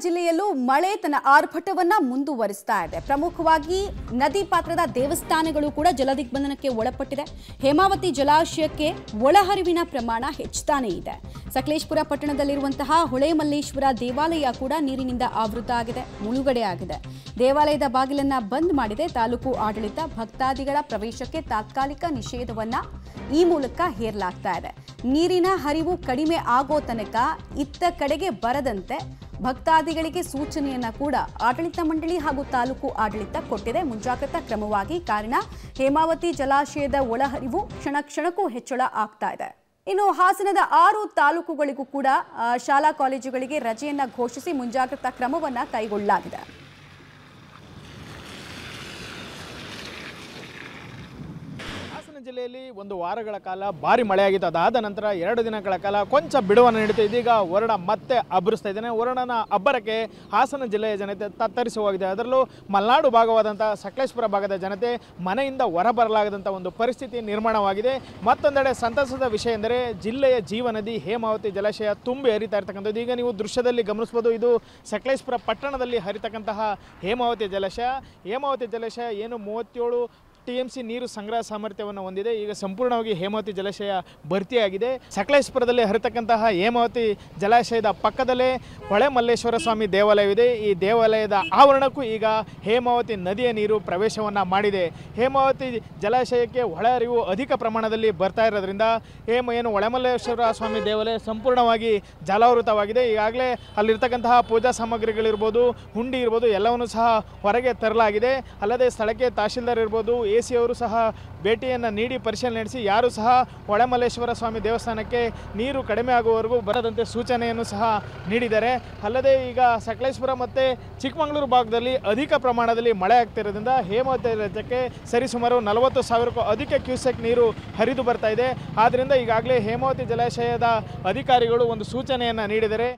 ಜಿಲ್ಲೆಯಲ್ಲೂ ಮಳೆ ತನ್ನ ಆರ್ಭಟವನ್ನ ಮುಂದುವರಿಸ್ತಾ ಇದೆ. ಪ್ರಮುಖವಾಗಿ ನದಿ ಪಾತ್ರದ ದೇವಸ್ಥಾನಗಳು ಕೂಡ ಜಲದಿಗ್ಬಂಧನಕ್ಕೆ ಒಳಪಟ್ಟಿದೆ. ಹೇಮಾವತಿ ಜಲಾಶಯಕ್ಕೆ ಒಳಹರಿವಿನ ಪ್ರಮಾಣ ಹೆಚ್ಚುತ್ತಾನೇ ಇದೆ. ಸಕಲೇಶಪುರ ಪಟ್ಟಣದಲ್ಲಿರುವಂತಹ ಹೊಳೆಮಲ್ಲೇಶ್ವರ ದೇವಾಲಯ ಕೂಡ ನೀರಿನಿಂದ ಆವೃತ ಆಗಿದೆ, ಮುಳುಗಡೆ ಆಗಿದೆ. ದೇವಾಲಯದ ಬಾಗಿಲನ್ನ ಬಂದ್ ಮಾಡಿದೆ ತಾಲೂಕು ಆಡಳಿತ. ಭಕ್ತಾದಿಗಳ ಪ್ರವೇಶಕ್ಕೆ ತಾತ್ಕಾಲಿಕ ನಿಷೇಧವನ್ನ ಈ ಮೂಲಕ ಹೇರಲಾಗ್ತಾ ಇದೆ. ನೀರಿನ ಹರಿವು ಕಡಿಮೆ ಆಗೋ ತನಕ ಇತ್ತ ಕಡೆಗೆ ಬರದಂತೆ ಭಕ್ತಾದಿಗಳಿಗೆ ಸೂಚನೆಯನ್ನ ಕೂಡ ಆಡಳಿತ ಮಂಡಳಿ ಹಾಗೂ ತಾಲೂಕು ಆಡಳಿತ ಕೊಟ್ಟಿದೆ. ಮುಂಜಾಗ್ರತಾ ಕ್ರಮವಾಗಿ ಕಾರಣ ಹೇಮಾವತಿ ಜಲಾಶಯದ ಒಳಹರಿವು ಕ್ಷಣ ಕ್ಷಣಕ್ಕೂ ಹೆಚ್ಚಳ ಆಗ್ತಾ ಇದೆ. ಇನ್ನು ಹಾಸನದ 6 ತಾಲೂಕುಗಳಿಗೂ ಕೂಡ ಶಾಲಾ ಕಾಲೇಜುಗಳಿಗೆ ರಜೆಯನ್ನ ಘೋಷಿಸಿ ಮುಂಜಾಗ್ರತಾ ಕ್ರಮವನ್ನ ಕೈಗೊಳ್ಳಲಾಗಿದೆ. ಜಿಲ್ಲೆಯಲ್ಲಿ ಒಂದು ವಾರಗಳ ಕಾಲ ಭಾರಿ ಮಳೆಯಾಗಿತ್ತು. ಅದಾದ ನಂತರ 2 ದಿನಗಳ ಕಾಲ ಕೊಂಚ ಬಿಡುವನ್ನು ನೀಡುತ್ತೆ. ಇದೀಗ ವರುಣ ಮತ್ತೆ ಅಬ್ಬರಿಸ್ತಾ ಇದ್ದಾನೆ. ವರುಣನ ಅಬ್ಬರಕ್ಕೆ ಹಾಸನ ಜಿಲ್ಲೆಯ ಜನತೆ ತತ್ತರಿಸುವಾಗಿದೆ. ಅದರಲ್ಲೂ ಮಲೆನಾಡು ಭಾಗವಾದಂಥ ಸಕಲೇಶಪುರ ಭಾಗದ ಜನತೆ ಮನೆಯಿಂದ ಹೊರಬರಲಾಗದಂಥ ಒಂದು ಪರಿಸ್ಥಿತಿ ನಿರ್ಮಾಣವಾಗಿದೆ. ಮತ್ತೊಂದೆಡೆ ಸಂತಸದ ವಿಷಯ ಎಂದರೆ ಜಿಲ್ಲೆಯ ಜೀವನದಿ ಹೇಮಾವತಿ ಜಲಾಶಯ ತುಂಬಿ ಹರಿತಾ ಇರ್ತಕ್ಕಂಥದ್ದು. ಈಗ ನೀವು ದೃಶ್ಯದಲ್ಲಿ ಗಮನಿಸ್ಬೋದು, ಇದು ಸಕಲೇಶಪುರ ಪಟ್ಟಣದಲ್ಲಿ ಹರಿತಕ್ಕಂತಹ ಹೇಮಾವತಿ ಜಲಾಶಯ. ಹೇಮಾವತಿ ಜಲಾಶಯ ಏನು 37 TMC ನೀರು ಸಂಗ್ರಹ ಸಾಮರ್ಥ್ಯವನ್ನು ಹೊಂದಿದೆ. ಈಗ ಸಂಪೂರ್ಣವಾಗಿ ಹೇಮಾವತಿ ಜಲಾಶಯ ಭರ್ತಿಯಾಗಿದೆ. ಸಕಲೇಶಪುರದಲ್ಲಿ ಹರಿತಕ್ಕಂತಹ ಹೇಮಾವತಿ ಜಲಾಶಯದ ಪಕ್ಕದಲ್ಲೇ ಹೊಳೆಮಲ್ಲೇಶ್ವರ ಸ್ವಾಮಿ ದೇವಾಲಯವಿದೆ. ಈ ದೇವಾಲಯದ ಆವರಣಕ್ಕೂ ಈಗ ಹೇಮಾವತಿ ನದಿಯ ನೀರು ಪ್ರವೇಶವನ್ನು ಮಾಡಿದೆ. ಹೇಮಾವತಿ ಜಲಾಶಯಕ್ಕೆ ಒಳಹರಿವು ಅಧಿಕ ಪ್ರಮಾಣದಲ್ಲಿ ಬರ್ತಾ ಇರೋದ್ರಿಂದ ಏನು ಹೊಳೆಮಲ್ಲೇಶ್ವರ ಸ್ವಾಮಿ ದೇವಾಲಯ ಸಂಪೂರ್ಣವಾಗಿ ಜಲಾವೃತವಾಗಿದೆ. ಈಗಾಗಲೇ ಅಲ್ಲಿರ್ತಕ್ಕಂತಹ ಪೂಜಾ ಸಾಮಗ್ರಿಗಳಿರ್ಬೋದು, ಹುಂಡಿ ಇರ್ಬೋದು, ಎಲ್ಲವನ್ನೂ ಸಹ ಹೊರಗೆ ತರಲಾಗಿದೆ. ಅಲ್ಲದೆ ಸ್ಥಳಕ್ಕೆ ತಹಶೀಲ್ದಾರ್ ಇರ್ಬೋದು, AC ಅವರು ಸಹ ಭೇಟಿಯನ್ನು ನೀಡಿ ಪರಿಶೀಲನೆ ನಡೆಸಿ ಯಾರು ಸಹ ಹೊಳೆಮಲ್ಲೇಶ್ವರ ಸ್ವಾಮಿ ದೇವಸ್ಥಾನಕ್ಕೆ ನೀರು ಕಡಿಮೆ ಆಗುವವರೆಗೂ ಬರದಂತೆ ಸೂಚನೆಯನ್ನು ಸಹ ನೀಡಿದ್ದಾರೆ. ಅಲ್ಲದೆ ಈಗ ಸಕಲೇಶಪುರ ಮತ್ತು ಚಿಕ್ಕಮಗಳೂರು ಭಾಗದಲ್ಲಿ ಅಧಿಕ ಪ್ರಮಾಣದಲ್ಲಿ ಮಳೆ ಆಗ್ತಿರೋದ್ರಿಂದ ಹೇಮಾವತಿ ರಾಜ್ಯಕ್ಕೆ ಸರಿಸುಮಾರು 40,000ಕ್ಕೂ ಅಧಿಕ ಕ್ಯೂಸೆಕ್ ನೀರು ಹರಿದು ಬರ್ತಾ ಇದೆ. ಆದ್ದರಿಂದ ಈಗಾಗಲೇ ಹೇಮಾವತಿ ಜಲಾಶಯದ ಅಧಿಕಾರಿಗಳು ಒಂದು ಸೂಚನೆಯನ್ನು ನೀಡಿದ್ದಾರೆ.